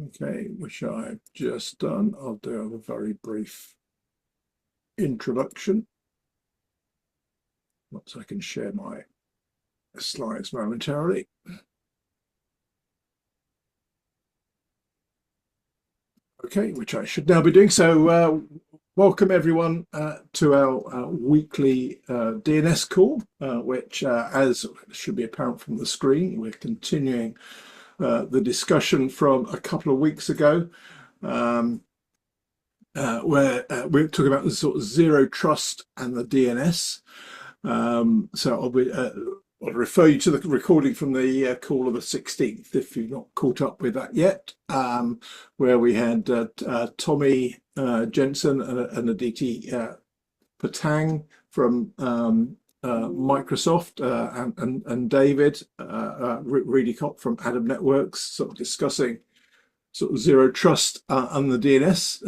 Okay, which I've just done. I'll do a very brief introduction. Once I can share my slides momentarily. Okay, which I should now be doing. So welcome everyone to our weekly DNS call, which as should be apparent from the screen, we're continuing the discussion from a couple of weeks ago, where we're talking about the sort of zero trust and the DNS. So I'll refer you to the recording from the call of the 16th if you've not caught up with that yet, where we had Tommy Jensen and Aditi Patange from Microsoft and David Redekop from ADAMnetworks, sort of discussing sort of zero trust and the DNS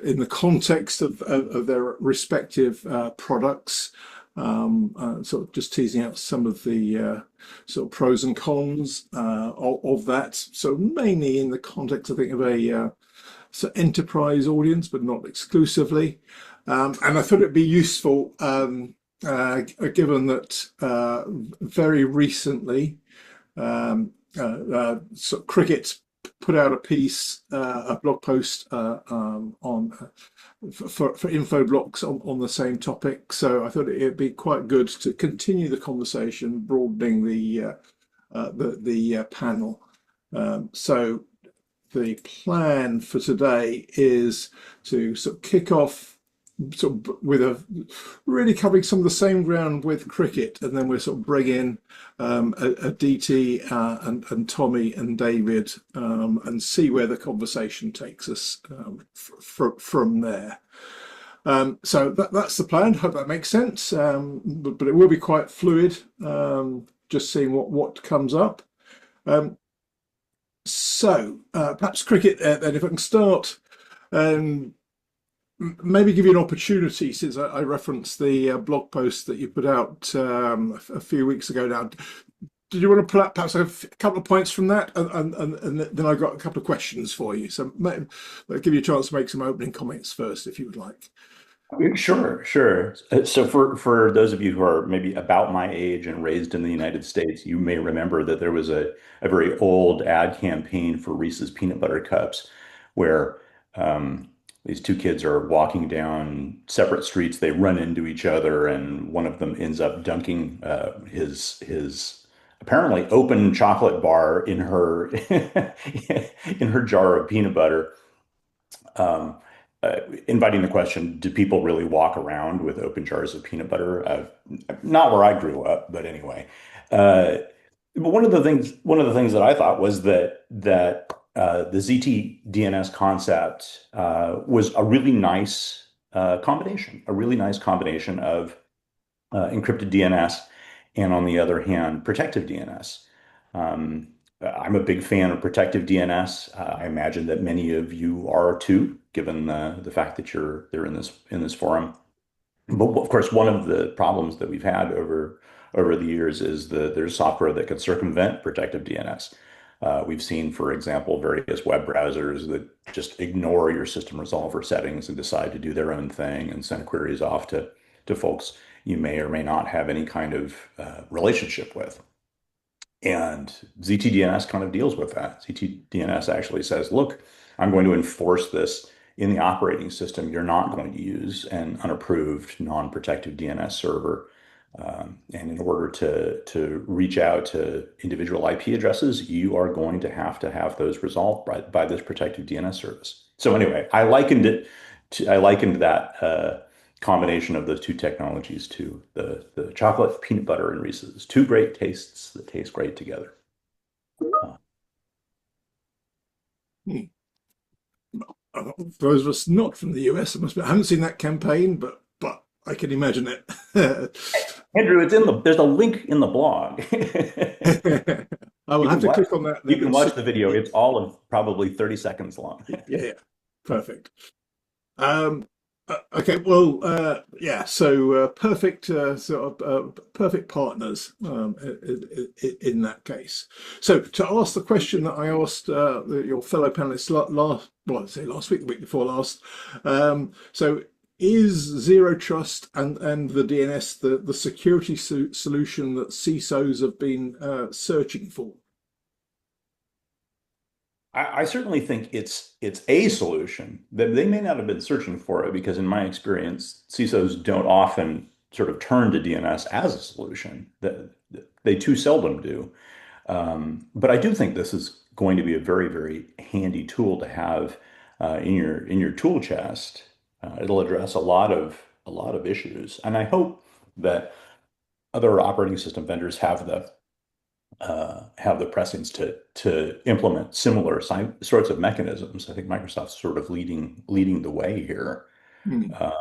in the context of their respective products. Sort of just teasing out some of the sort of pros and cons of that. So mainly in the context, I think, of a sort of enterprise audience, but not exclusively. And I thought it'd be useful, given that very recently, sort of Cricket put out a piece, a blog post on for Infoblox on the same topic. So I thought it'd be quite good to continue the conversation, broadening the panel. So the plan for today is to sort of kick off sort of with really covering some of the same ground with Cricket, and then we'll sort of bring in Aditi and Tommy and David and see where the conversation takes us from there. So that's the plan. Hope that makes sense. But it will be quite fluid, just seeing what comes up. So perhaps Cricket, then if I can start, maybe give you an opportunity, since I referenced the blog post that you put out a few weeks ago now. Did you want to pull up perhaps a couple of points from that? And then I've got a couple of questions for you. So I'll give you a chance to make some opening comments first, if you would like. Sure, sure. So for those of you who are maybe about my age and raised in the United States, you may remember that there was a very old ad campaign for Reese's peanut butter cups where these two kids are walking down separate streets. They run into each other, and one of them ends up dunking his apparently open chocolate bar in her in her jar of peanut butter. Um, Inviting the question, do people really walk around with open jars of peanut butter? Not where I grew up, but anyway. But one of the things that I thought was that the ZT DNS concept was a really nice combination of encrypted DNS and, on the other hand, protective DNS. I'm a big fan of protective DNS. I imagine that many of you are too, given the fact that they're in this forum. But of course, one of the problems that we've had over the years is there's software that can circumvent protective DNS. We've seen, for example, various web browsers that just ignore your system resolver settings and decide to do their own thing and send queries off to folks you may or may not have any kind of relationship with. And ZTDNS kind of deals with that. ZTDNS actually says, look, I'm going to enforce this in the operating system. You're not going to use an unapproved non-protective DNS server. And in order to reach out to individual IP addresses, you are going to have those resolved by this protective DNS service. So anyway, I likened that combination of those two technologies to the chocolate, peanut butter, and Reese's. Two great tastes that taste great together. For those of us not from the US, I haven't seen that campaign, but I can imagine it. Andrew, there's a link in the blog. I will have to click on that. You can watch the video. It's all of probably 30 seconds long. Yeah, perfect. Okay, well, yeah, so perfect perfect partners in that case. So to ask the question that I asked your fellow panelists last, well, I'd say last week, the week before last. So is Zero Trust and the DNS the security solution that CISOs have been searching for? I certainly think it's a solution. That they may not have been searching for it because, in my experience, CISOs don't often sort of turn to DNS as a solution. That they too seldom do. But I do think this is going to be a very, very handy tool to have in your tool chest. It'll address a lot of issues, and I hope that other operating system vendors have the prescience to implement similar sorts of mechanisms. I think Microsoft's sort of leading the way here. Hmm. Uh,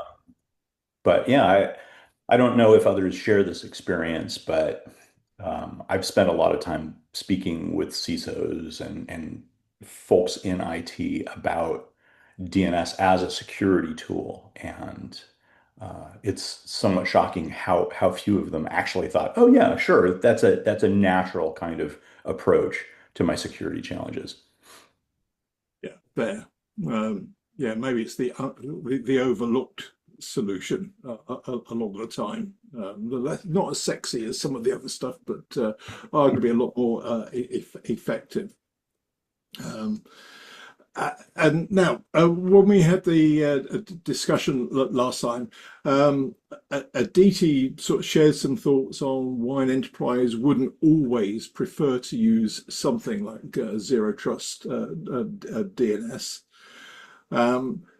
but yeah, I don't know if others share this experience, but I've spent a lot of time speaking with CISOs and folks in IT about DNS as a security tool, and it's somewhat shocking how few of them actually thought, "Oh yeah, sure, that's a natural kind of approach to my security challenges." Yeah, fair. Yeah, maybe it's the overlooked solution a lot of the time. Not as sexy as some of the other stuff, but arguably a lot more effective. Um, and now, when we had the discussion last time, Aditi sort of shared some thoughts on why an enterprise wouldn't always prefer to use something like Zero Trust DNS.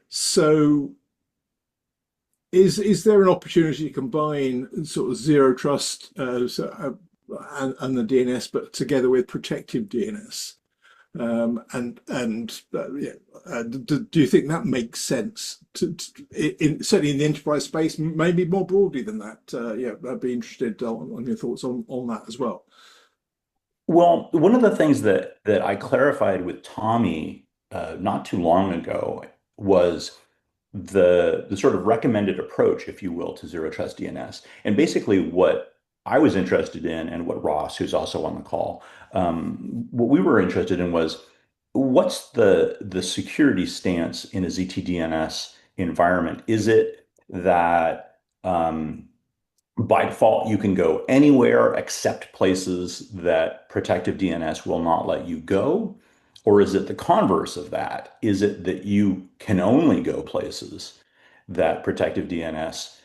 So, is there an opportunity to combine sort of Zero Trust and the DNS, but together with protective DNS? Yeah, do you think that makes sense certainly in the enterprise space, maybe more broadly than that? Yeah, I'd be interested on your thoughts on that as well. Well, one of the things that I clarified with Tommy not too long ago was the sort of recommended approach, if you will, to Zero Trust DNS. And basically, what I was interested in, and what Ross, who's also on the call, what we were interested in was what's the security stance in a ZTDNS environment? Is it that by default, you can go anywhere except places that protective DNS will not let you go? Or is it the converse of that? Is it that you can only go places that protective DNS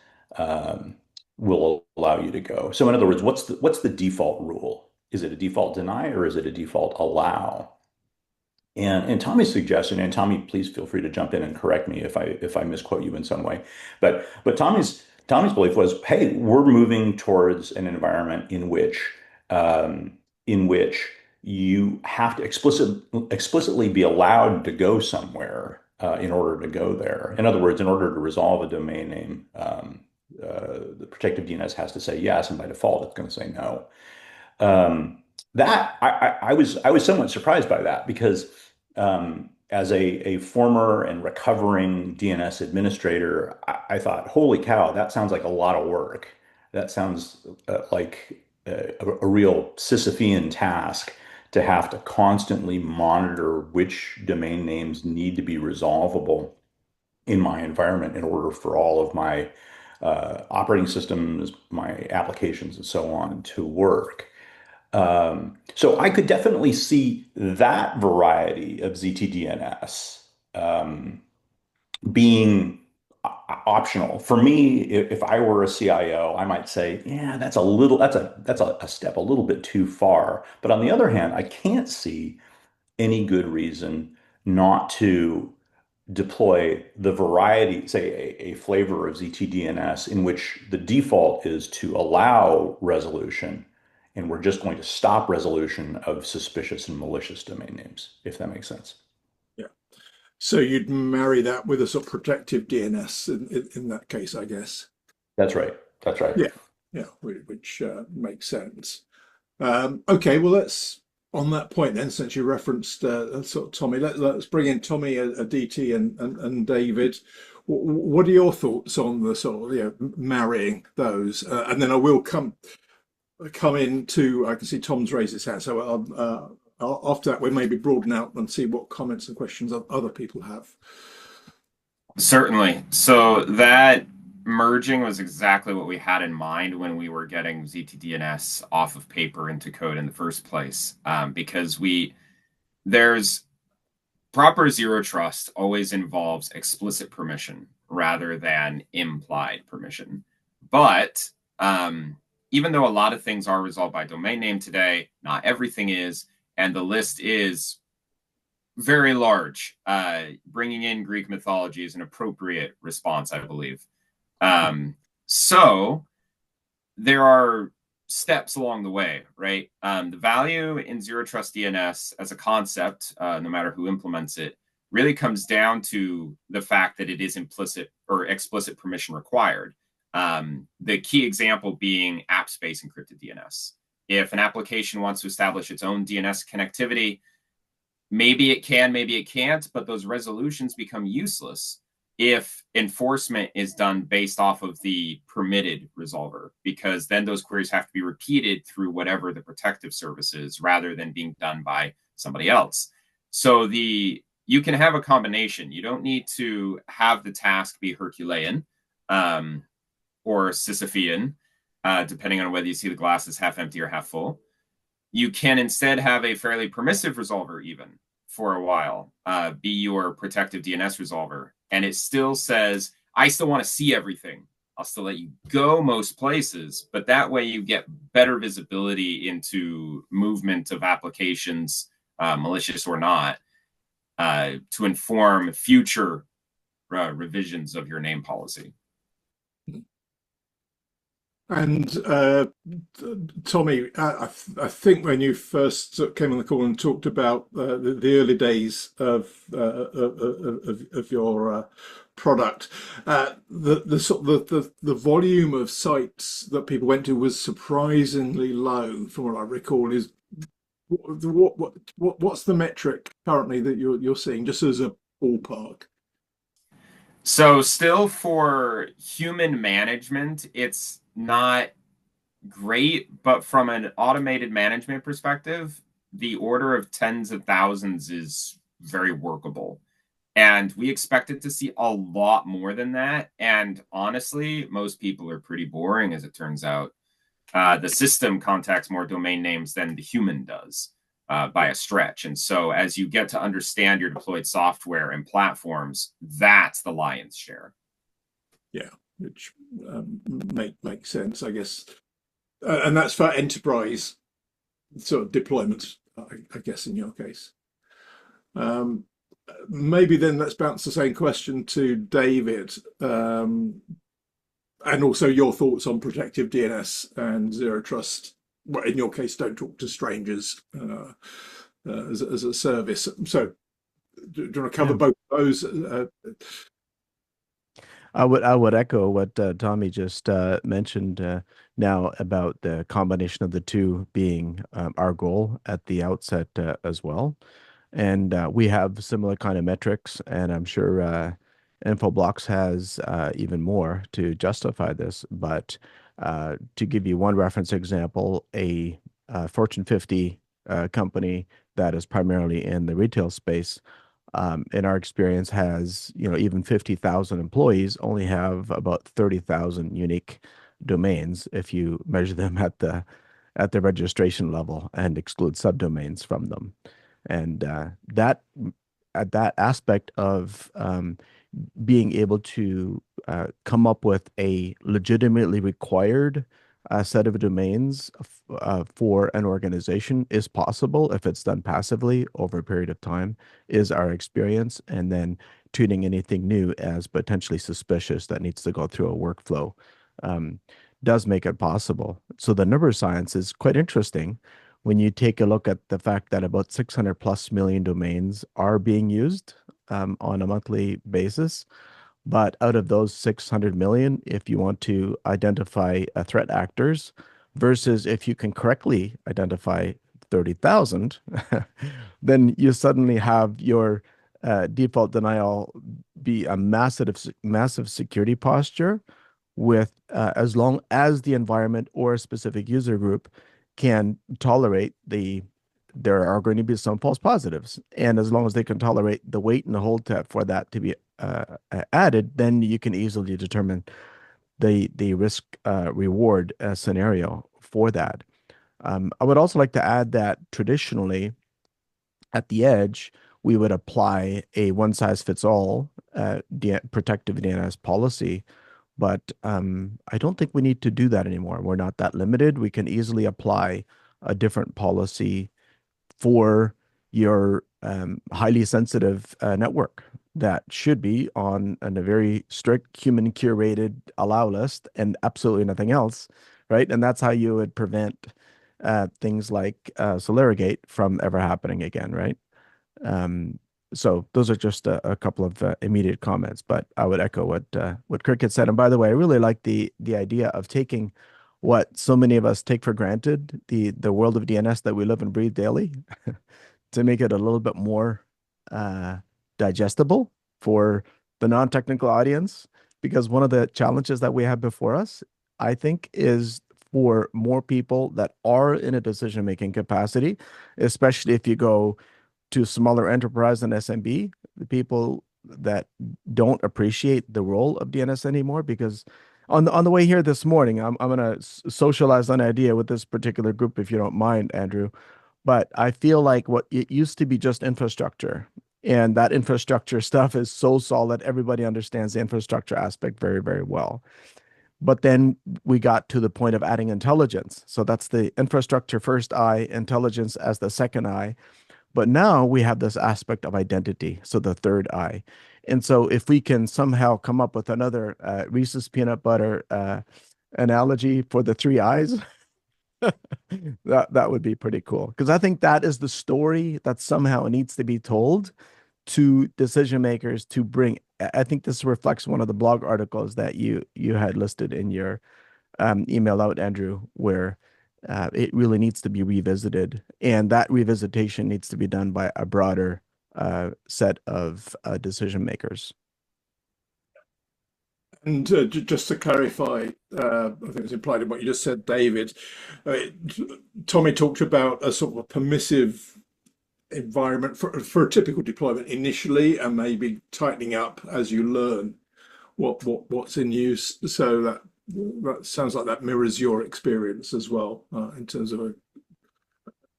will allow you to go? So in other words, what's the default rule? Is it a default deny or is it a default allow? And Tommy's suggestion, and Tommy, please feel free to jump in and correct me if I misquote you in some way. But Tommy's belief was, hey, we're moving towards an environment in which you have to explicitly be allowed to go somewhere in order to go there. In other words, in order to resolve a domain name, the protective DNS has to say yes, and by default, it's going to say no. That I was somewhat surprised by that because as a former and recovering DNS administrator, I thought, holy cow, that sounds like a lot of work. That sounds like a real Sisyphean task to have to constantly monitor which domain names need to be resolvable in my environment in order for all of my operating systems, my applications, and so on to work. So I could definitely see that variety of ZTDNS being optional. For me, if I were a CIO, I might say, yeah, that's a step a little bit too far. But on the other hand, I can't see any good reason not to deploy the variety, say a flavor of ZTDNS in which the default is to allow resolution, and we're just going to stop resolution of suspicious and malicious domain names, if that makes sense. Yeah. So you'd marry that with a sort of protective DNS in that case, I guess. That's right. That's right. Yeah. Yeah, which makes sense. Okay, well, let's on that point then, since you referenced sort of Tommy, let's bring in Tommy, Aditi, and David. What are your thoughts on the sort of, marrying those? And then I will come into, I can see Tom's raised his hand, so after that we'll maybe broaden out and see what comments and questions other people have. Certainly. So that merging was exactly what we had in mind when we were getting ZTDNS off of paper into code in the first place, because there's proper zero trust always involves explicit permission rather than implied permission. But even though a lot of things are resolved by domain name today, not everything is, and the list is very large. Bringing in Greek mythology is an appropriate response, I believe. So there are steps along the way, right? The value in Zero Trust DNS as a concept, no matter who implements it, really comes down to the fact that it is implicit or explicit permission required. The key example being app space encrypted DNS. If an application wants to establish its own DNS connectivity, maybe it can, maybe it can't, but those resolutions become useless if enforcement is done based off of the permitted resolver, because then those queries have to be repeated through whatever the protective service is rather than being done by somebody else. So you can have a combination. You don't need to have the task be Herculean or Sisyphean, depending on whether you see the glass as half empty or half full. You can instead have a fairly permissive resolver even for a while, be your protective DNS resolver. And it still says, I still want to see everything. I'll still let you go most places, but that way you get better visibility into movement of applications, malicious or not, to inform future revisions of your name policy. And Tommy, I think when you first came on the call and talked about the early days of your product, the volume of sites that people went to was surprisingly low, from what I recall. Is what's the metric currently that you're seeing, just as a ballpark? So still for human management, it's not great, but from an automated management perspective, the order of tens of thousands is very workable. And we expected to see a lot more than that. And honestly, most people are pretty boring, as it turns out. The system contacts more domain names than the human does. By a stretch. And so as you get to understand your deployed software and platforms, that's the lion's share. Yeah, which makes sense, I guess. And that's for enterprise sort of deployments, I guess, in your case. Maybe then let's bounce the same question to David. And also your thoughts on protective DNS and zero trust. Well, in your case, don't talk to strangers as a service. So, do you want to cover both of those? I would echo what Tommy just mentioned now about the combination of the two being our goal at the outset as well. And we have similar kind of metrics, and I'm sure Infoblox has even more to justify this. But to give you one reference example, a Fortune 50 company that is primarily in the retail space, in our experience, has even 50,000 employees, only have about 30,000 unique domains if you measure them at the registration level and exclude subdomains from them. And that aspect of being able to come up with a legitimately required set of domains for an organization is possible if it's done passively over a period of time, is our experience. And then treating anything new as potentially suspicious that needs to go through a workflow does make it possible. So the number science is quite interesting when you take a look at the fact that about 600 plus million domains are being used on a monthly basis. But out of those 600 million, if you want to identify threat actors versus if you can correctly identify 30,000, then you suddenly have your default denial be a massive security posture with as long as the environment or a specific user group can tolerate there are going to be some false positives. And as long as they can tolerate the weight and the hold for that to be added, then you can easily determine the risk reward scenario for that. I would also like to add that traditionally at the edge, we would apply a one-size-fits-all protective DNS policy, but I don't think we need to do that anymore. We're not that limited. We can easily apply a different policy for your highly sensitive network that should be on a very strict human curated allow list and absolutely nothing else, right? And that's how you would prevent things like Solarigate from ever happening again, right? So those are just a couple of immediate comments, but I would echo what Cricket said. And by the way, I really like the idea of taking what so many of us take for granted, the world of DNS that we live and breathe daily, to make it a little bit more digestible for the non-technical audience. Because one of the challenges that we have before us, I think, is for more people that are in a decision-making capacity, especially if you go to smaller enterprise and SMB, the people that don't appreciate the role of DNS anymore. Because on the way here this morning, I'm going to socialize an idea with this particular group, if you don't mind, Andrew. But I feel like what it used to be just infrastructure, and that infrastructure stuff is so solid, everybody understands the infrastructure aspect very, very well. But then we got to the point of adding intelligence. So that's the infrastructure first eye, intelligence as the second eye. But now we have this aspect of identity, so the third eye. And so if we can somehow come up with another Reese's peanut butter analogy for the three eyes, that would be pretty cool. Because I think that is the story that somehow needs to be told to decision makers to bring. I think this reflects one of the blog articles that you had listed in your email out, Andrew, where it really needs to be revisited. And that revisitation needs to be done by a broader set of decision makers. And just to clarify, I think it's implied in what you just said, David, Tommy talked about a sort of a permissive environment for a typical deployment initially, and maybe tightening up as you learn what's in use. So that sounds like that mirrors your experience as well, in terms of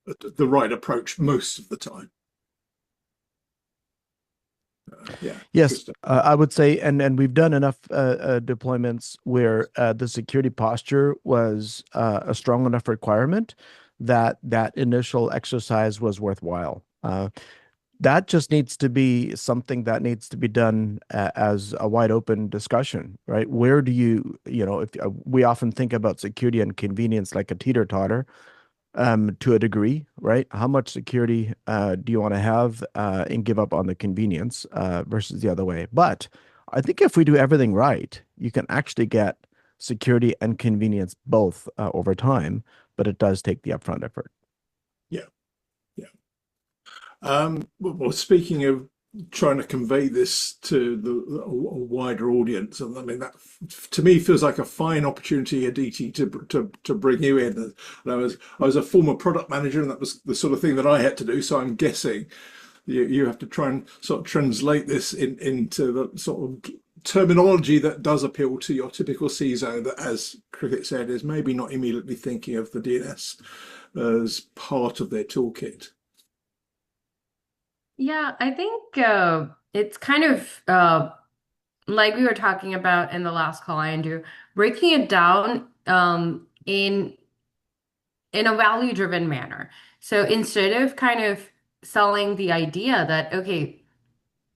the right approach most of the time. Yeah. Yes, I would say, and we've done enough deployments where the security posture was a strong enough requirement that initial exercise was worthwhile. That just needs to be something that needs to be done as a wide open discussion, right? Where do if we often think about security and convenience like a teeter-totter, to a degree, right? How much security do you want to have and give up on the convenience versus the other way? But I think if we do everything right, you can actually get security and convenience both over time, but it does take the upfront effort. Yeah, yeah. Well, speaking of trying to convey this to a wider audience, and I mean that to me feels like a fine opportunity, Aditi, to bring you in. And I was a former product manager, and that was the sort of thing that I had to do. So I'm guessing you have to try and sort of translate this into the sort of terminology that does appeal to your typical CISO, that, as Cricket said, is maybe not immediately thinking of the DNS as part of their toolkit. Yeah, I think it's kind of like we were talking about in the last call, Andrew, breaking it down in a value-driven manner. So instead of kind of selling the idea that, okay,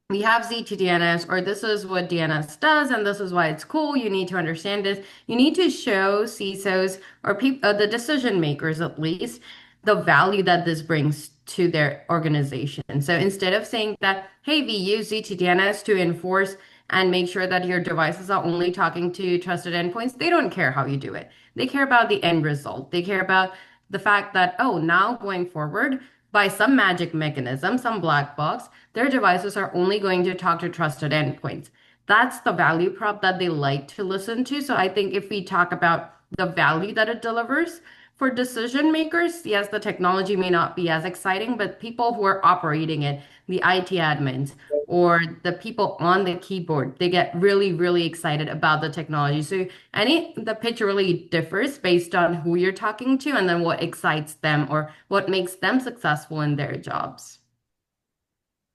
we have ZTDNS, or this is what DNS does, and this is why it's cool, you need to understand this. You need to show CISOs or people, the decision makers at least, the value that this brings to their organization. So instead of saying that, hey, we use ZTDNS to enforce and make sure that your devices are only talking to trusted endpoints, they don't care how you do it. They care about the end result. They care about the fact that, oh, now going forward, by some magic mechanism, some black box, their devices are only going to talk to trusted endpoints. That's the value prop that they like to listen to. So I think if we talk about the value that it delivers for decision makers, yes, the technology may not be as exciting, but people who are operating it, the IT admins or the people on the keyboard, they get really, really excited about the technology. So the pitch really differs based on who you're talking to and then what excites them or what makes them successful in their jobs.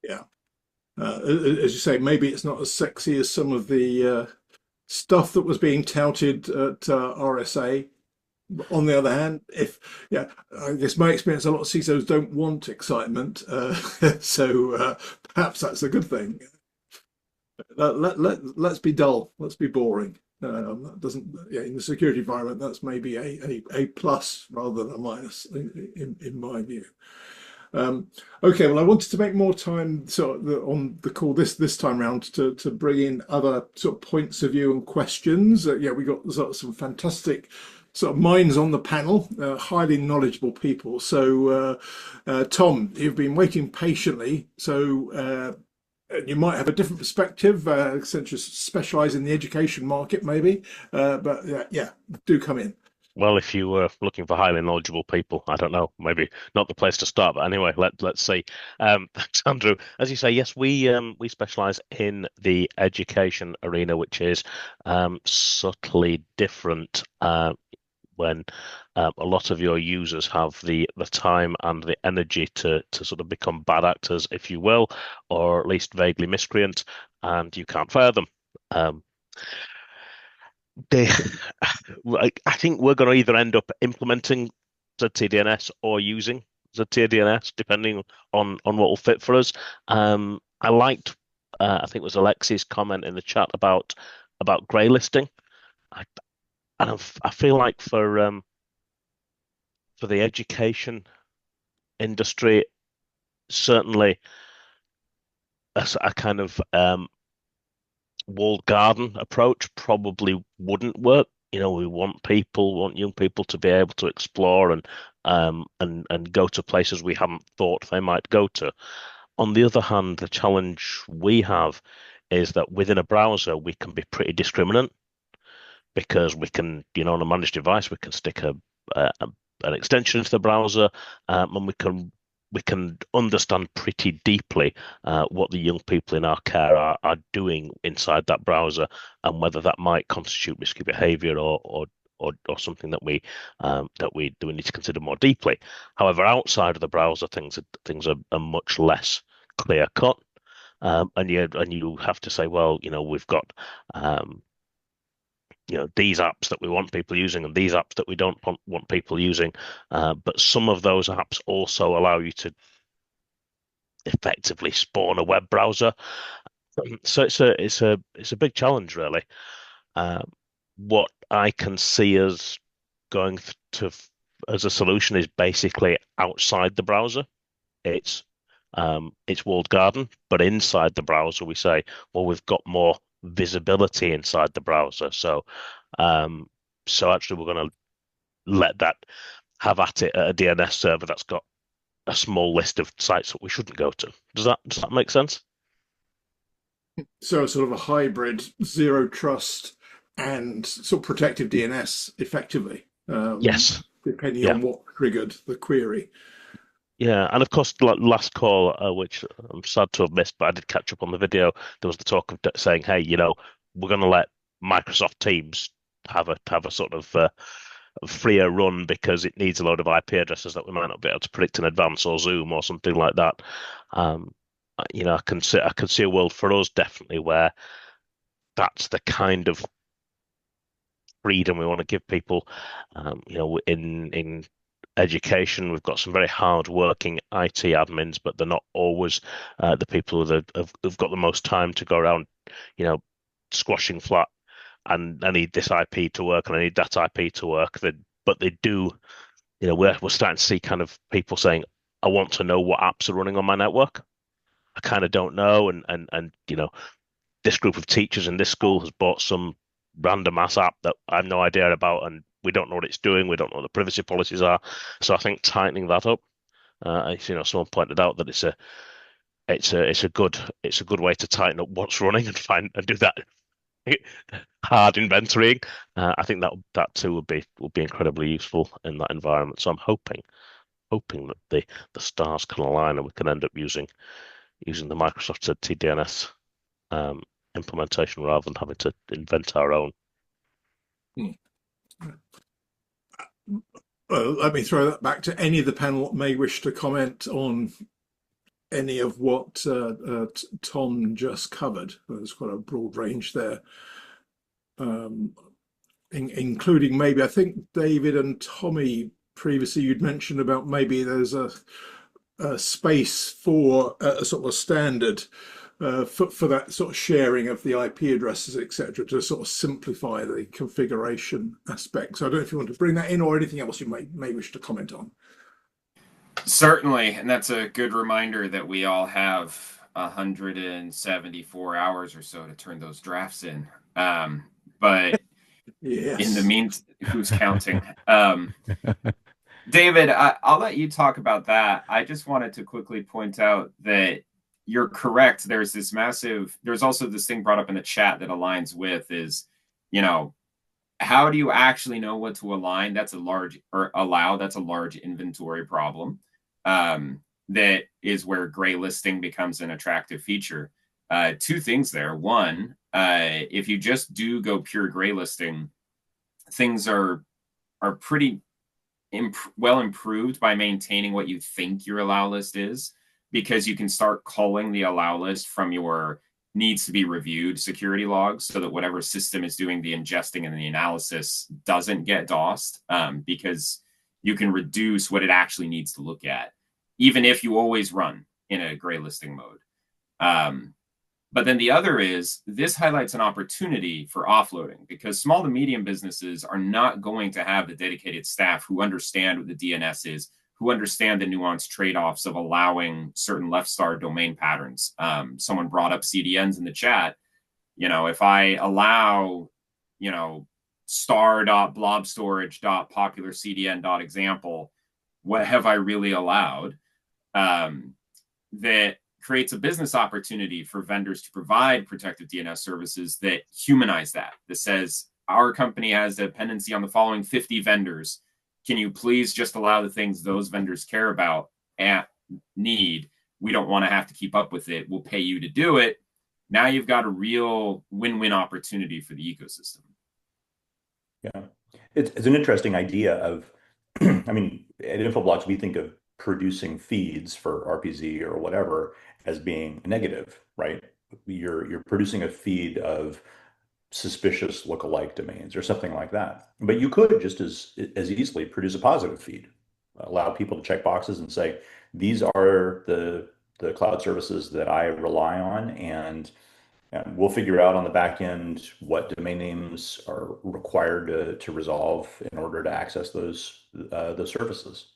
Yeah. As you say, maybe it's not as sexy as some of the stuff that was being touted at RSA. On the other hand, I guess my experience, a lot of CISOs don't want excitement, so perhaps that's a good thing. Let's be dull. Let's be boring. That doesn't, in the security environment, that's maybe a plus rather than a minus in my view. Okay, well, I wanted to make more time on the call this time round to bring in other sort of points of view and questions. We got some fantastic sort of minds on the panel, highly knowledgeable people. So, Tom, you've been waiting patiently. So you might have a different perspective, since you specialise in the education market, maybe. But do come in. Well, if you were looking for highly knowledgeable people, I don't know, maybe not the place to start. But anyway, let's see. Thanks, Andrew. As you say, yes, we specialize in the education arena, which is subtly different when a lot of your users have the time and the energy to sort of become bad actors, if you will, or at least vaguely miscreant, and you can't fire them. I think we're going to either end up implementing ZTDNS or using ZTDNS, depending on what will fit for us. I liked, I think it was Alexi's comment in the chat about grey listing. I feel like for the education industry, certainly a kind of walled garden approach probably wouldn't work. We want young people to be able to explore and go to places we haven't thought they might go to. On the other hand, the challenge we have is that within a browser we can be pretty discriminant, because we can, on a managed device, we can stick an extension into the browser, and we can understand pretty deeply what the young people in our care are doing inside that browser, and whether that might constitute risky behavior or something that we need to consider more deeply. However, outside of the browser, things are much less clear cut, and you have to say, well, we've got these apps that we want people using and these apps that we don't want people using, but some of those apps also allow you to effectively spawn a web browser. So it's a big challenge, really. What I can see as going to as a solution is basically outside the browser. It's walled garden, but inside the browser we say, well, we've got more visibility inside the browser. So actually we're going to let that have at it at a DNS server that's got a small list of sites that we shouldn't go to. Does that make sense? So sort of a hybrid zero trust and sort of protective DNS effectively. Yes. Depending on what triggered the query. Yeah, and of course, last call, which I'm sad to have missed, but I did catch up on the video. There was the talk of saying, "Hey, we're going to let Microsoft Teams have a sort of freer run because it needs a load of IP addresses that we might not be able to predict in advance, or Zoom or something like that." I can see a world for us definitely where that's the kind of freedom we want to give people. In education, we've got some very hard-working IT admins, but they're not always the people that have got the most time to go around, squashing flat. And I need this IP to work, and I need that IP to work. But they do, we're starting to see kind of people saying, "I want to know what apps are running on my network. I kind of don't know." And this group of teachers in this school has bought some random ass app that I have no idea about, and we don't know what it's doing. We don't know what the privacy policies are. So I think tightening that up Someone pointed out that it's a good way to tighten up what's running and do that hard inventorying. I think that too would be incredibly useful in that environment. So I'm hoping that the stars can align and we can end up using the Microsoft TDNS implementation rather than having to invent our own. Well, let me throw that back to any of the panel that may wish to comment on any of what Tom just covered. There's quite a broad range there, including maybe, I think David and Tommy previously you'd mentioned about maybe there's a space for a sort of a standard for that sort of sharing of the IP addresses, etc., to sort of simplify the configuration aspect. So I don't know if you want to bring that in or anything else you may wish to comment on. Certainly, and that's a good reminder that we all have 174 hours or so to turn those drafts in. But yes. In the meantime, who's counting? David, I'll let you talk about that. I just wanted to quickly point out that you're correct. There's also this thing brought up in the chat that aligns with is, how do you actually know what to align? That's a large inventory problem. That is where gray listing becomes an attractive feature. Two things there. One, if you just do go pure gray listing, things are pretty well improved by maintaining what you think your allow list is, because you can start calling the allow list from your needs to be reviewed security logs so that whatever system is doing the ingesting and the analysis doesn't get DOSed, because you can reduce what it actually needs to look at, even if you always run in a gray listing mode. But then the other is, this highlights an opportunity for offloading, because small to medium businesses are not going to have the dedicated staff who understand what the DNS is, who understand the nuanced trade-offs of allowing certain left star domain patterns. Someone brought up CDNs in the chat. If I allow, star.blobstorage.popularcdn.example, what have I really allowed? That creates a business opportunity for vendors to provide protective DNS services that humanize that says, our company has a dependency on the following 50 vendors. Can you please just allow the things those vendors care about and need? We don't want to have to keep up with it. We'll pay you to do it. Now you've got a real win-win opportunity for the ecosystem. Yeah, it's an interesting idea of, I mean, at Infoblox, we think of producing feeds for RPZ or whatever as being negative, right? You're producing a feed of suspicious lookalike domains or something like that. But you could just as easily produce a positive feed, allow people to check boxes and say, these are the cloud services that I rely on, and we'll figure out on the back end what domain names are required to resolve in order to access those services.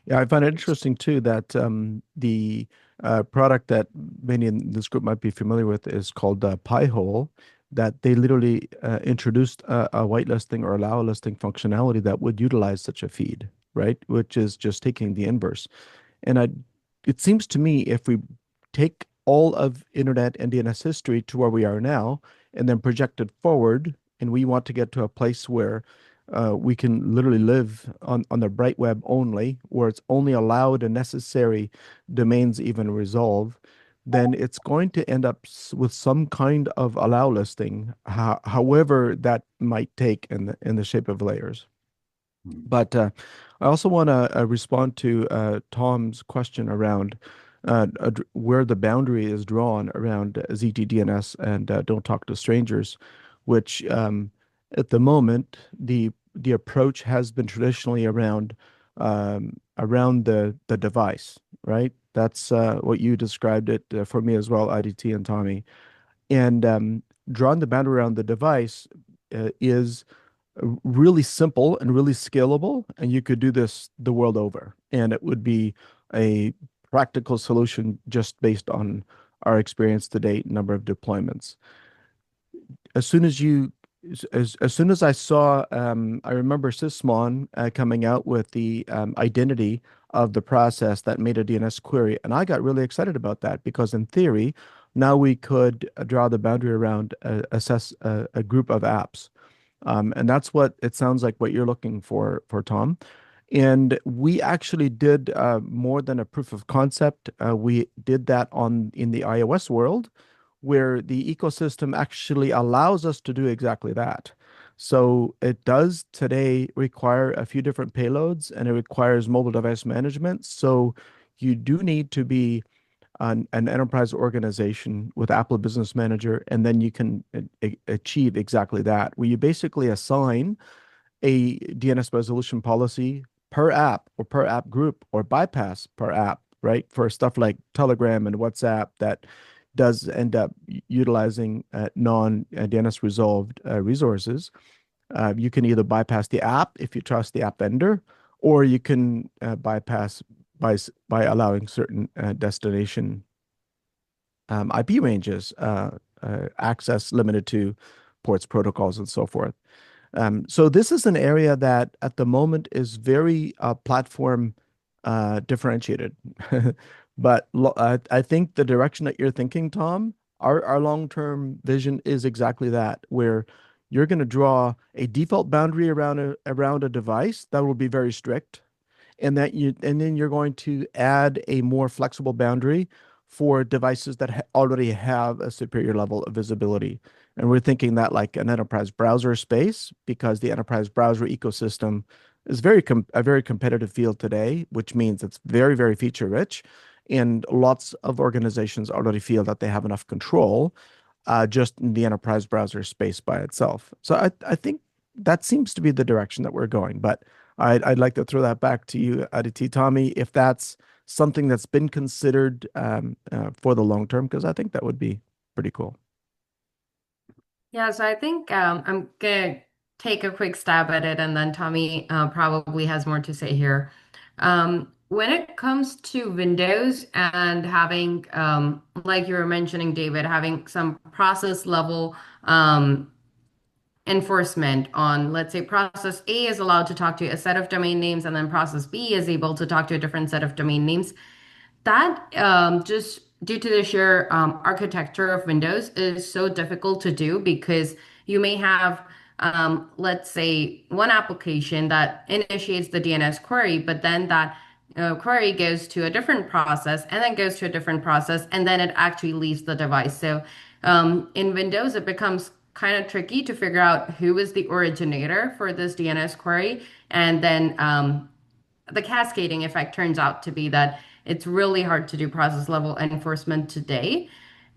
Yeah, I find it interesting too that the product that many in this group might be familiar with is called Pi-hole, that they literally introduced a whitelisting or allow listing functionality that would utilize such a feed, right? Which is just taking the inverse. And it seems to me if we take all of internet and DNS history to where we are now and then project it forward, and we want to get to a place where we can literally live on the bright web only, where it's only allowed and necessary domains even resolve, then it's going to end up with some kind of allow listing, however that might take in the shape of layers. But I also want to respond to Tom's question around where the boundary is drawn around ZTDNS and don't talk to strangers, which at the moment, the approach has been traditionally around the device, right? That's what you described it for me as well, Aditi and Tommy. And drawing the boundary around the device is really simple and really scalable, and you could do this the world over, and it would be a practical solution just based on our experience to date, number of deployments. As soon as you as soon as I saw, I remember Sysmon coming out with the identity of the process that made a DNS query, and I got really excited about that because in theory, now we could draw the boundary around assess a group of apps, and that's what it sounds like what you're looking for Tom. And we actually did more than a proof of concept. We did that in the iOS world, where the ecosystem actually allows us to do exactly that. So it does today require a few different payloads, and it requires mobile device management. So you do need to be an enterprise organization with Apple Business Manager, and then you can achieve exactly that, where you basically assign a DNS resolution policy per app or per app group or bypass per app, right? For stuff like Telegram and WhatsApp that does end up utilizing non-DNS resolved resources. You can either bypass the app if you trust the app vendor, or you can bypass by allowing certain destination IP ranges access limited to ports, protocols, and so forth. So this is an area that at the moment is very platform differentiated. But I think the direction that you're thinking, Tom, our long-term vision is exactly that, where you're going to draw a default boundary around a device that will be very strict, and then you're going to add a more flexible boundary for devices that already have a superior level of visibility. And we're thinking that like an enterprise browser space, because the enterprise browser ecosystem is a very competitive field today, which means it's very, very feature rich. And lots of organizations already feel that they have enough control just in the enterprise browser space by itself. So I think that seems to be the direction that we're going. But I'd like to throw that back to you, Aditi, Tommy, if that's something that's been considered for the long term, because I think that would be pretty cool. Yeah, so I think I'm gonna take a quick stab at it, and then Tommy probably has more to say here. When it comes to Windows and having, like you were mentioning, David, having some process level enforcement on, let's say, process A is allowed to talk to a set of domain names, and then process B is able to talk to a different set of domain names. That just due to the sheer architecture of Windows is so difficult to do because you may have, let's say, one application that initiates the DNS query, but then that query goes to a different process and then goes to a different process, and then it actually leaves the device. So in Windows, it becomes kind of tricky to figure out who is the originator for this DNS query, and then the cascading effect turns out to be that it's really hard to do process level enforcement today.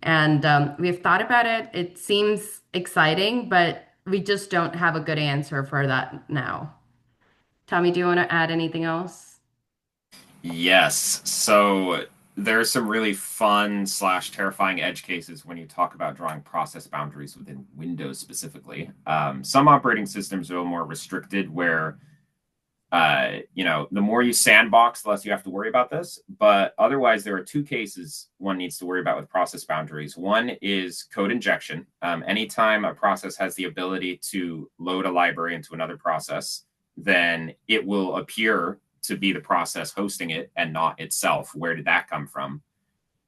And we've thought about it. It seems exciting, but we just don't have a good answer for that now. Tommy, do you want to add anything else? Yes. So there's some really fun / terrifying edge cases when you talk about drawing process boundaries within Windows specifically. Some operating systems are more restricted where the more you sandbox, the less you have to worry about this. But otherwise, there are two cases one needs to worry about with process boundaries. One is code injection. Anytime a process has the ability to load a library into another process, then it will appear to be the process hosting it and not itself. Where did that come from?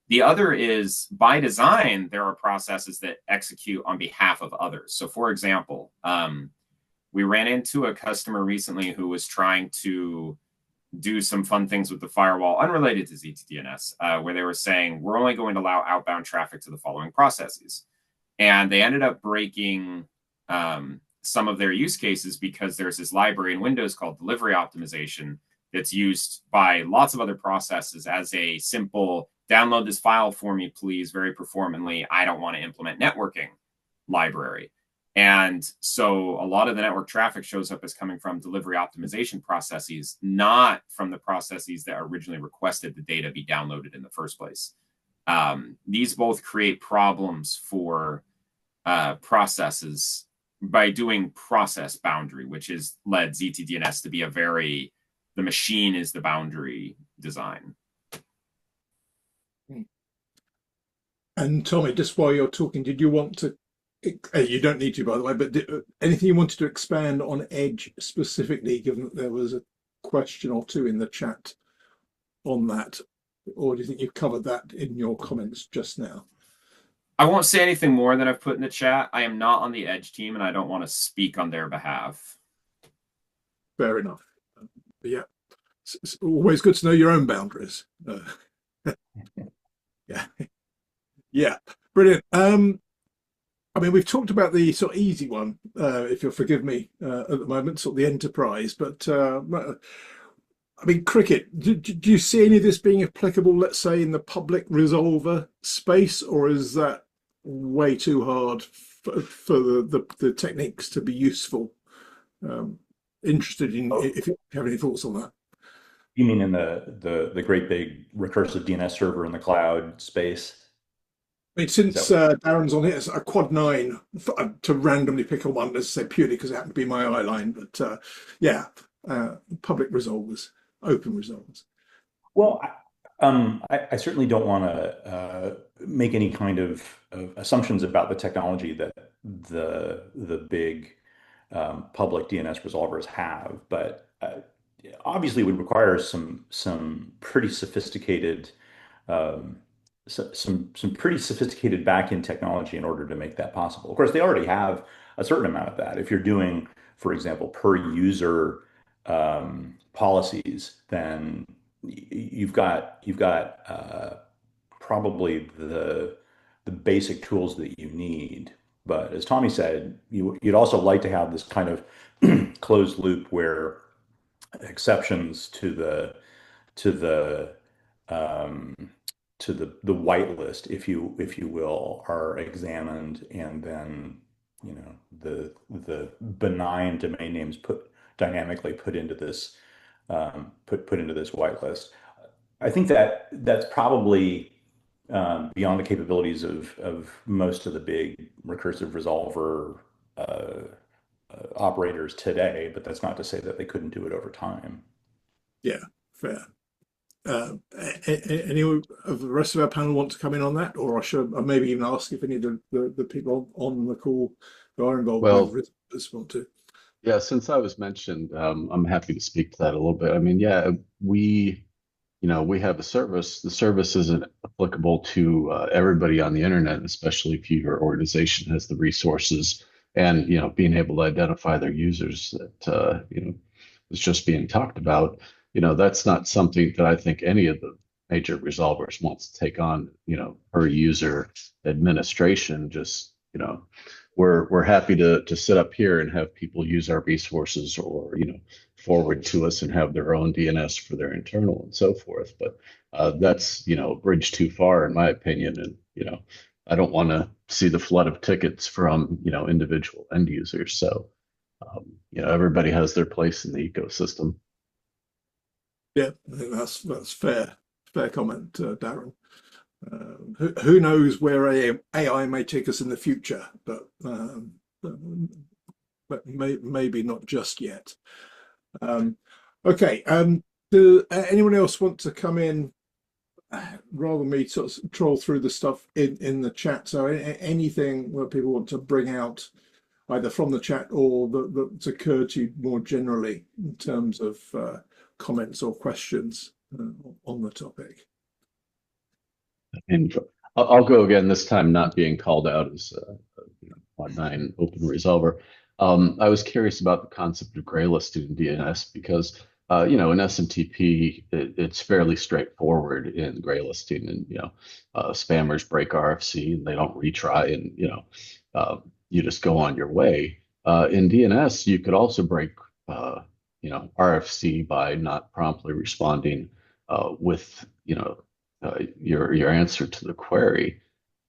The other is, by design, there are processes that execute on behalf of others. So, for example, we ran into a customer recently who was trying to do some fun things with the firewall unrelated to ZTDNS, where they were saying, we're only going to allow outbound traffic to the following processes. And they ended up breaking some of their use cases because there's this library in Windows called delivery optimization that's used by lots of other processes as a simple, download this file for me, please, very performantly. I don't want to implement networking library. And so a lot of the network traffic shows up as coming from delivery optimization processes, not from the processes that originally requested the data be downloaded in the first place. These both create problems for processes by doing process boundary, which has led ZTDNS to be the machine is the boundary design. And Tommy, just while you're talking, did you want to You don't need to, by the way, but anything you wanted to expand on Edge specifically, given that there was a question or two in the chat on that, or do you think you've covered that in your comments just now? I won't say anything more than I've put in the chat. I am not on the Edge team, and I don't want to speak on their behalf. Fair enough. Yeah, it's always good to know your own boundaries. Yeah, yeah, brilliant. I mean, we've talked about the sort of easy one, if you'll forgive me, at the moment, sort of the enterprise. But I mean, cricket. Do you see any of this being applicable, let's say, in the public resolver space, or is that way too hard for the techniques to be useful? Interested in if you have any thoughts on that. You mean in the great big recursive DNS server in the cloud space? I mean, since Darren's on here, it's a quad 9 to randomly pick a one, let's say purely because it happened to be my eye line. But yeah, public resolvers, open resolvers. Well, I certainly don't want to make any kind of assumptions about the technology that the big public DNS resolvers have, but obviously it would require some pretty sophisticated some pretty sophisticated back-end technology in order to make that possible. Of course, they already have a certain amount of that. If you're doing, for example, per user policies, then you've got probably the basic tools that you need. But as Tommy said, you'd also like to have this kind of closed loop where exceptions to the whitelist, if you will, are examined, and then the benign domain names dynamically put into this whitelist. I think that's probably beyond the capabilities of most of the big recursive resolver operators today, but that's not to say that they couldn't do it over time. Yeah, fair. Any of the rest of our panel want to come in on that, or I should maybe even ask if any of the people on the call who are involved with this want to? Yeah, since I was mentioned, I'm happy to speak to that a little bit. I mean, yeah, we have a service. The service isn't applicable to everybody on the internet, especially if your organization has the resources and being able to identify their users that is just being talked about. That's not something that I think any of the major resolvers wants to take on. Per user administration. Just we're happy to sit up here and have people use our resources, or forward to us and have their own DNS for their internal and so forth. But that's a bridge too far, in my opinion. And I don't want to see the flood of tickets from individual end users. So everybody has their place in the ecosystem. Yeah, I think that's fair comment, Darren. Who knows where AI may take us in the future, but maybe not just yet. Okay. Do anyone else want to come in rather than me sort of troll through the stuff in the chat? So anything that people want to bring out, either from the chat or that's occurred to you more generally in terms of comments or questions on the topic? And I'll go again, this time not being called out as a 9 open resolver. I was curious about the concept of gray listing in DNS because, in SMTP, it's fairly straightforward in gray listing, and, spammers break RFC and they don't retry, and, you just go on your way. In DNS, you could also break, RFC by not promptly responding with, your answer to the query.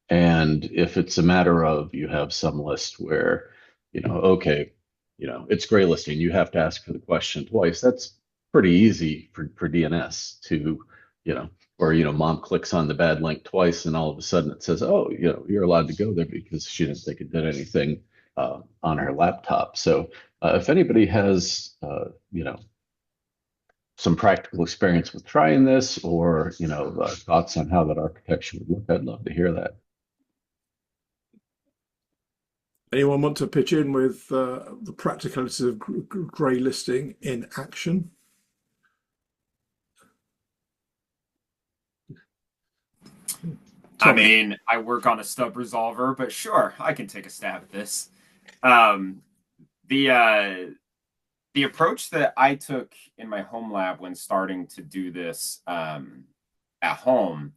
And if it's a matter of you have some list where, okay, it's gray listing, you have to ask for the question twice. That's pretty easy for DNS to, or, mom clicks on the bad link twice and all of a sudden it says, oh, you're allowed to go there because she didn't think it did anything on her laptop. So if anybody has, some practical experience with trying this, or thoughts on how that architecture would look, I'd love to hear that. Anyone want to pitch in with the practicalities of grey listing in action? I mean, I work on a stub resolver, but sure, I can take a stab at this. The approach that I took in my home lab when starting to do this at home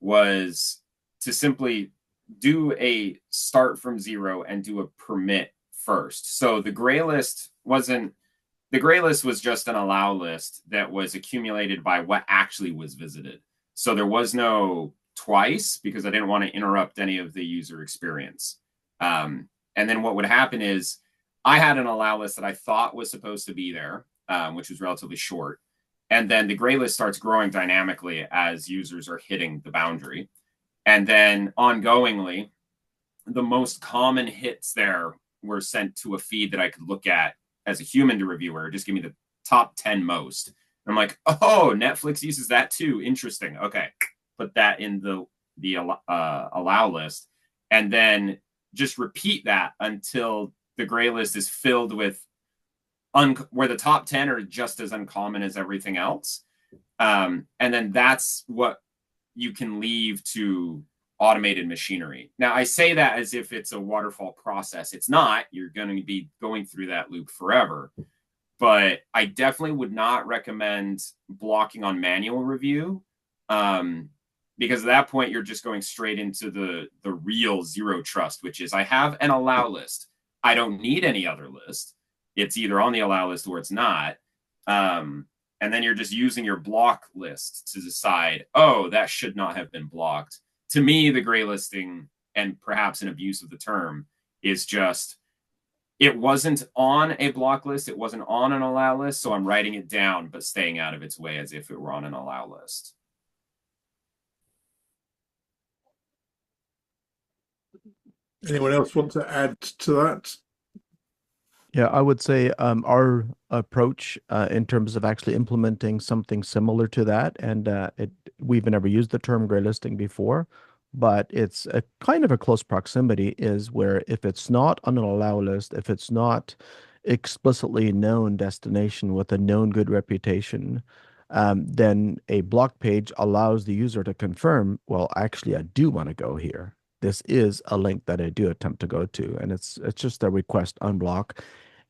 was to simply do a start from zero and do a permit first. So the gray list was just an allow list that was accumulated by what actually was visited. So there was no twice because I didn't want to interrupt any of the user experience. And then what would happen is I had an allow list that I thought was supposed to be there, which was relatively short. And then the gray list starts growing dynamically as users are hitting the boundary. And then ongoingly, the most common hits there were sent to a feed that I could look at as a human reviewer. Just give me the top 10 most. And I'm like, oh, Netflix uses that too. Interesting. Okay. Put that in the allow list. And then just repeat that until the gray list is filled with where the top 10 are just as uncommon as everything else. And then that's what you can leave to automated machinery. Now, I say that as if it's a waterfall process. It's not. You're going to be going through that loop forever. But I definitely would not recommend blocking on manual review, because at that point, you're just going straight into the real zero trust, which is I have an allow list. I don't need any other list. It's either on the allow list or it's not. And then you're just using your block list to decide, oh, that should not have been blocked. To me, the gray listing, and perhaps an abuse of the term, is just, it wasn't on a block list. It wasn't on an allow list. So I'm writing it down, but staying out of its way as if it were on an allow list. Anyone else want to add to that? Yeah, I would say our approach in terms of actually implementing something similar to that, and we've never used the term gray listing before, but it's a kind of a close proximity, is where if it's not on an allow list, if it's not explicitly known destination with a known good reputation, then a block page allows the user to confirm, well, actually, I do want to go here. This is a link that I do attempt to go to, and it's just a request unblock.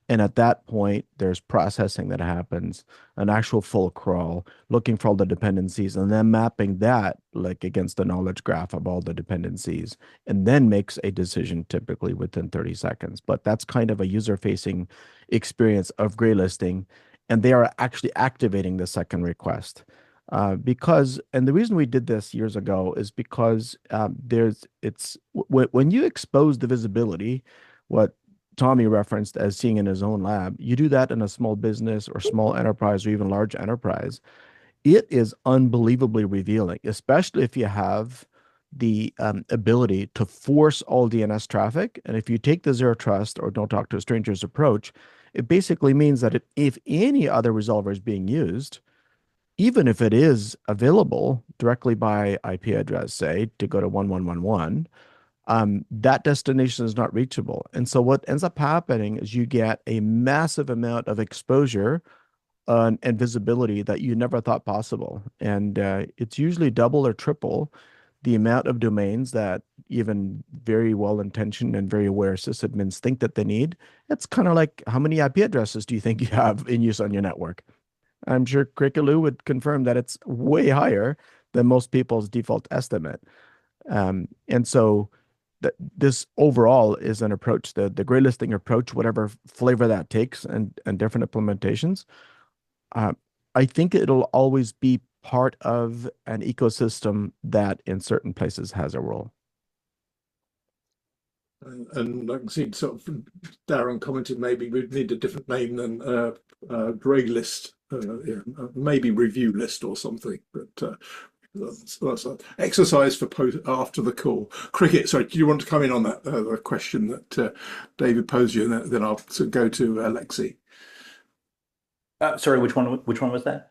And at that point, there's processing that happens, an actual full crawl, looking for all the dependencies, and then mapping that like against the knowledge graph of all the dependencies, and then makes a decision typically within 30 seconds. But that's kind of a user-facing experience of gray listing, and they are actually activating the second request. And the reason we did this years ago is because when you expose the visibility, what Tommy referenced as seeing in his own lab, you do that in a small business or small enterprise or even large enterprise. It is unbelievably revealing, especially if you have the ability to force all DNS traffic. And if you take the zero trust or don't talk to strangers approach, it basically means that if any other resolver is being used, even if it is available directly by IP address, say, to go to 1111, that destination is not reachable. And so what ends up happening is you get a massive amount of exposure and visibility that you never thought possible. And it's usually double or triple the amount of domains that even very well-intentioned and very aware sysadmins think that they need. It's kind of like, how many IP addresses do you think you have in use on your network? I'm sure Cricketoo would confirm that it's way higher than most people's default estimate. And so this overall is an approach, the gray listing approach, whatever flavor that takes, and different implementations. I think it'll always be part of an ecosystem that in certain places has a role. And I can see sort of Darren commented maybe we'd need a different name than grey list, maybe review list or something, but that's an exercise for after the call. Cricket, sorry, do you want to come in on that the question that David posed you, and then I'll go to Alexi? Sorry, which one was that?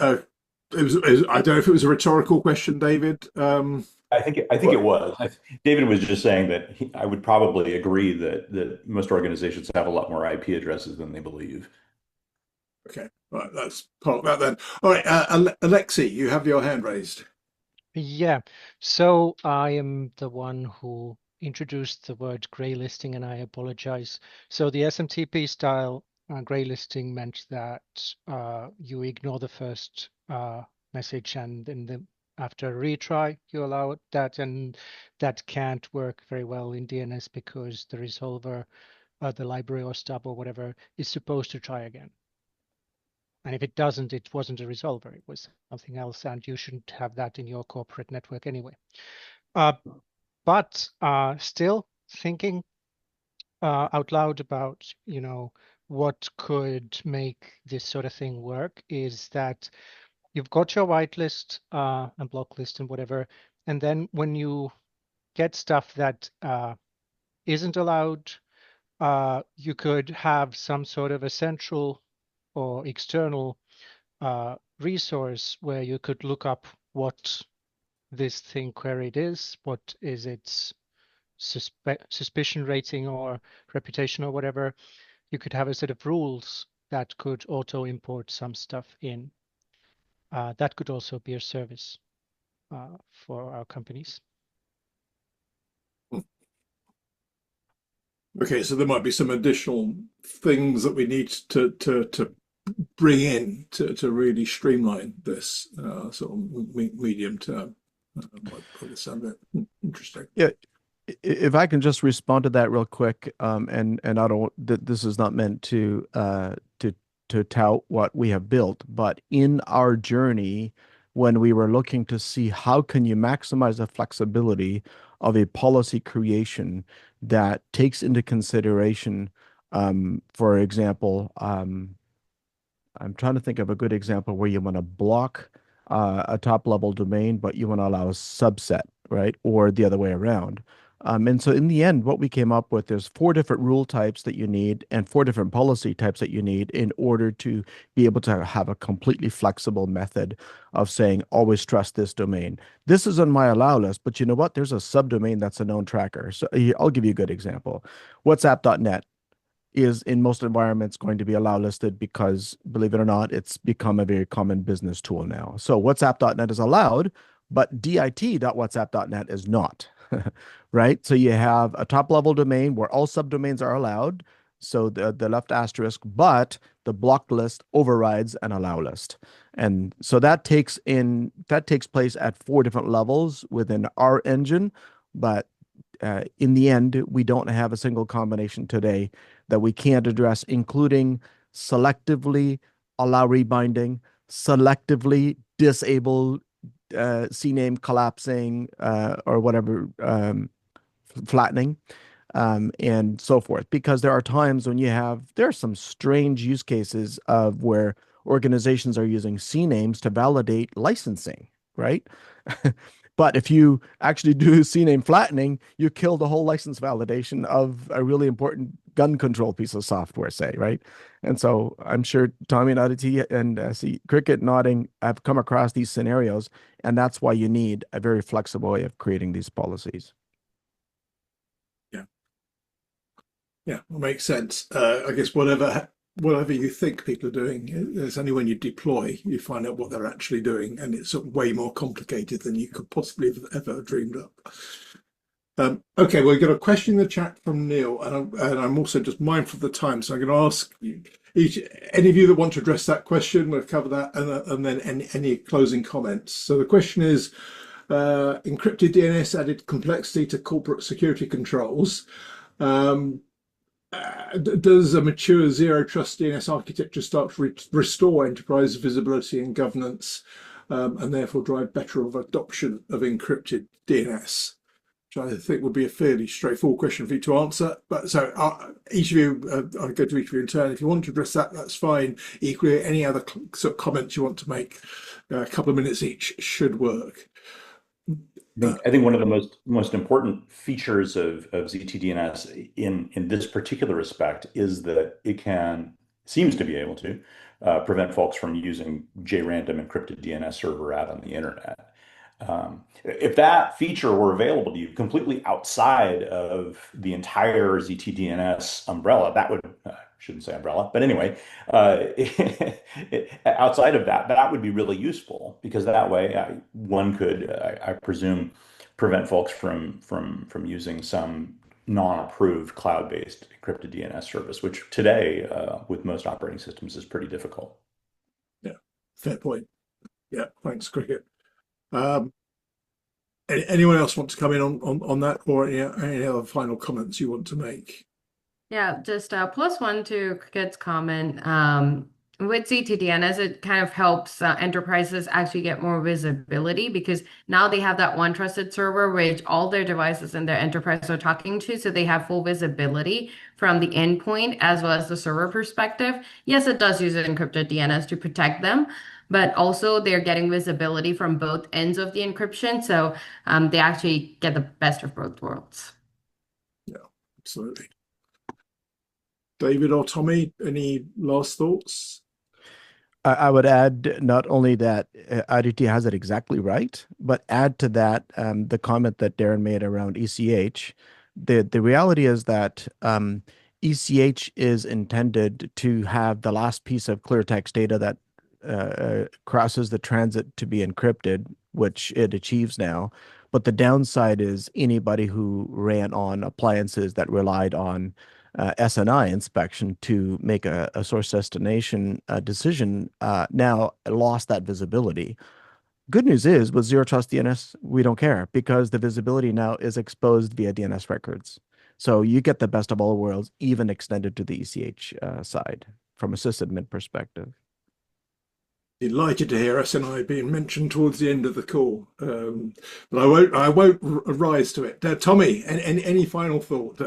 I don't know if it was a rhetorical question, David. I think it was. David was just saying that I would probably agree that most organizations have a lot more IP addresses than they believe. Okay, right, let's park that then. All right, Alexei, you have your hand raised. Yeah, so I am the one who introduced the word grey listing, and I apologize. So the SMTP style grey listing meant that you ignore the first message, and then after a retry, you allow that, and that can't work very well in DNS because the resolver, the library or stub or whatever, is supposed to try again. And if it doesn't, it wasn't a resolver, it was something else, and you shouldn't have that in your corporate network anyway. But still thinking out loud about, what could make this sort of thing work is that you've got your whitelist and block list and whatever, and then when you get stuff that isn't allowed, you could have some sort of a central or external resource where you could look up what this thing queried is, what is its suspicion rating or reputation or whatever. You could have a set of rules that could auto import some stuff in. That could also be a service for our companies. Okay, so there might be some additional things that we need to bring in to really streamline this sort of medium term. By the sound of it. Interesting. Yeah, if I can just respond to that real quick, and I don't, this is not meant to tout what we have built, but in our journey, when we were looking to see how can you maximize the flexibility of a policy creation that takes into consideration, for example, I'm trying to think of a good example where you want to block a top level domain, but you want to allow a subset, right? Or the other way around. And so in the end, what we came up with is 4 different rule types that you need and 4 different policy types that you need in order to be able to have a completely flexible method of saying, always trust this domain. This is on my allow list, but you know what? There's a subdomain that's a known tracker. So I'll give you a good example. WhatsApp.net is in most environments going to be allow listed because, believe it or not, it's become a very common business tool now. So WhatsApp.net is allowed, but dit.whatsapp.net is not, right? So you have a top level domain where all subdomains are allowed. So the left asterisk, but the blocked list overrides an allow list. And so that takes place at 4 different levels within our engine, but in the end, we don't have a single combination today that we can't address, including selectively allow rebinding, selectively disable CNAME collapsing or whatever, flattening, and so forth. Because there are times when there are some strange use cases of where organizations are using CNAMEs to validate licensing, right? But if you actually do CNAME flattening, you kill the whole license validation of a really important gun control piece of software, say, right? And so I'm sure Tommy and Aditi and see Cricket nodding have come across these scenarios, and that's why you need a very flexible way of creating these policies. Yeah, it makes sense. I guess whatever you think people are doing, it's only when you deploy you find out what they're actually doing, and it's sort of way more complicated than you could possibly have ever dreamed up. Okay, we've got a question in the chat from Neil, and I'm also just mindful of the time, so I'm going to ask you, any of you that want to address that question, we'll cover that, and then any closing comments. So the question is, encrypted DNS added complexity to corporate security controls. Does a mature Zero Trust DNS architecture start to restore enterprise visibility and governance, and therefore drive better adoption of encrypted DNS? Which I think would be a fairly straightforward question for you to answer. But so each of you, I'll go to each of you in turn. If you want to address that, that's fine. Equally, any other sort of comments you want to make, a couple of minutes each should work. I think one of the most important features of ZTDNS in this particular respect is that it seems to be able to prevent folks from using JRandom encrypted DNS server out on the internet. If that feature were available to you completely outside of the entire ZTDNS umbrella, that would, shouldn't say umbrella, but anyway, outside of that, that would be really useful, because that way one could, I presume, prevent folks from using some non-approved cloud-based encrypted DNS service, which today, with most operating systems, is pretty difficult. Yeah, fair point. Yeah, thanks, Cricket. Anyone else want to come in on that, or any other final comments you want to make? Yeah, just +1 to Cricket's comment. With ZTDNS, it kind of helps enterprises actually get more visibility, because now they have that one trusted server which all their devices in their enterprise are talking to, so they have full visibility from the endpoint as well as the server perspective. Yes, it does use encrypted DNS to protect them, but also they're getting visibility from both ends of the encryption, so they actually get the best of both worlds. Yeah, absolutely. David or Tommy, any last thoughts? I would add not only that Aditi has it exactly right, but add to that the comment that Darren made around ECH. The reality is that ECH is intended to have the last piece of clear text data that crosses the transit to be encrypted, which it achieves now. But the downside is anybody who ran on appliances that relied on SNI inspection to make a source destination decision now lost that visibility. Good news is, with Zero Trust DNS, we don't care, because the visibility now is exposed via DNS records. So you get the best of all worlds, even extended to the ECH side from a sysadmin perspective. Delighted to hear SNI being mentioned towards the end of the call, but I won't rise to it. Tommy, any final thought?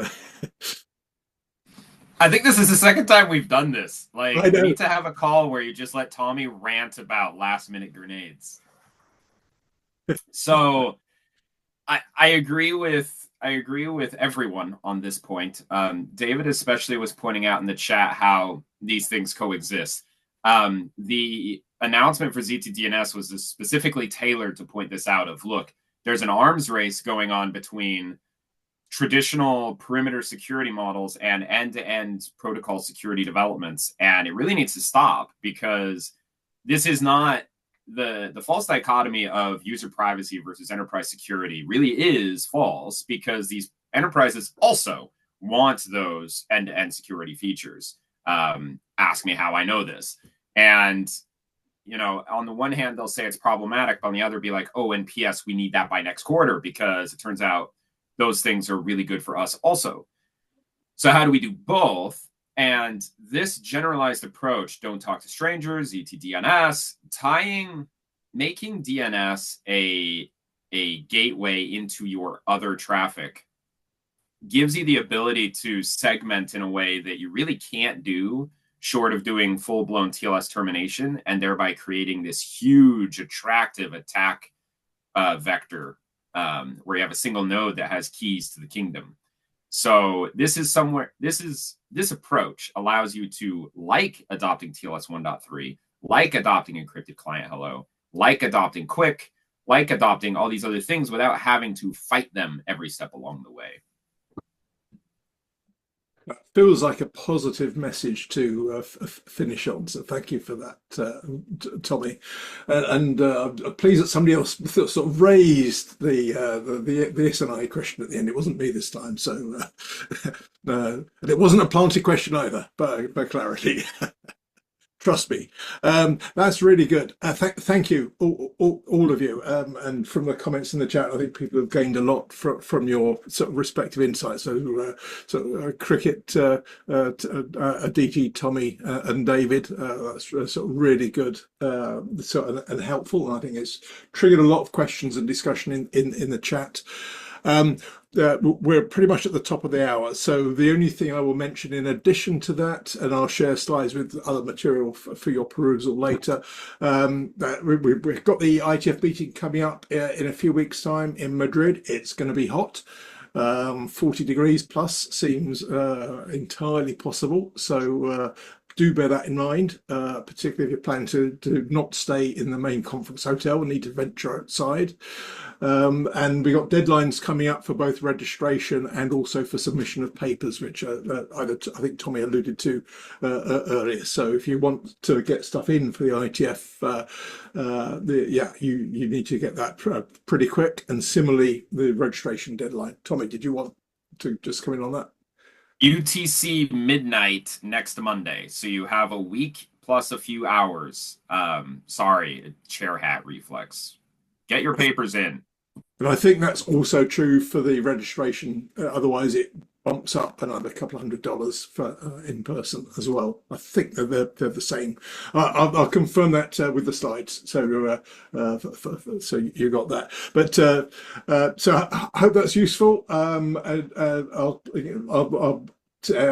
I think this is the second time we've done this. Like, I know. we need to have a call where you just let Tommy rant about last-minute grenades. So, I agree with everyone on this point. David especially was pointing out in the chat how these things coexist. The announcement for ZTDNS was specifically tailored to point this out of, look, there's an arms race going on between traditional perimeter security models and end-to-end protocol security developments, and it really needs to stop, because this is not the false dichotomy of user privacy versus enterprise security really is false, because these enterprises also want those end-to-end security features. Ask me how I know this. And, you know, on the one hand, they'll say it's problematic, but on the other, be like, oh, and PS, we need that by next quarter, because it turns out those things are really good for us also. So how do we do both? And this generalized approach, don't talk to strangers, ZTDNS, making DNS a gateway into your other traffic gives you the ability to segment in a way that you really can't do short of doing full-blown TLS termination, and thereby creating this huge, attractive attack vector where you have a single node that has keys to the kingdom. So this approach allows you to, like adopting TLS 1.3, like adopting encrypted client hello, like adopting Quick, like adopting all these other things without having to fight them every step along the way. That feels like a positive message to finish on. So thank you for that, Tommy. And pleased that somebody else sort of raised the SNI question at the end. It wasn't me this time, so and it wasn't a planted question either. By clarity. Trust me. That's really good. Thank you, all of you. And from the comments in the chat, I think people have gained a lot from your sort of respective insights. So, Cricket, Aditi, Tommy, and David, that's sort of really good and helpful. And I think it's triggered a lot of questions and discussion in the chat. We're pretty much at the top of the hour, so the only thing I will mention in addition to that, and I'll share slides with other material for your perusal later, we've got the ITF meeting coming up in a few weeks' time in Madrid. It's going to be hot. 40 degrees plus seems entirely possible, so do bear that in mind, particularly if you're planning to not stay in the main conference hotel and need to venture outside. And we got deadlines coming up for both registration and also for submission of papers, which I think Tommy alluded to earlier. So if you want to get stuff in for the ITF, you need to get that pretty quick. And similarly, the registration deadline. Tommy, did you want to just come in on that? UTC midnight next Monday. So you have a week plus a few hours. Sorry, chair hat reflex. Get your papers in. And I think that's also true for the registration. Otherwise, it bumps up another couple $100 for in person as well. I think they're the same. I'll confirm that with the slides. So so you got that. But so I hope that's useful. I'll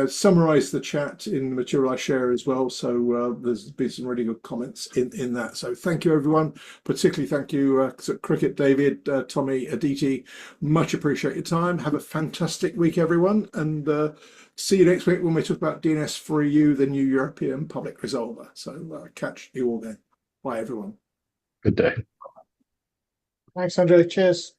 summarize the chat in the material I share as well. So there's been some really good comments in that. So thank you, everyone. Particularly thank you, Cricket, David, Tommy, Aditi. Much appreciate your time. Have a fantastic week, everyone. And see you next week when we talk about DNS for EU, the new European Public Resolver. So catch you all then. Bye, everyone. Good day. Thanks, Andre. Cheers.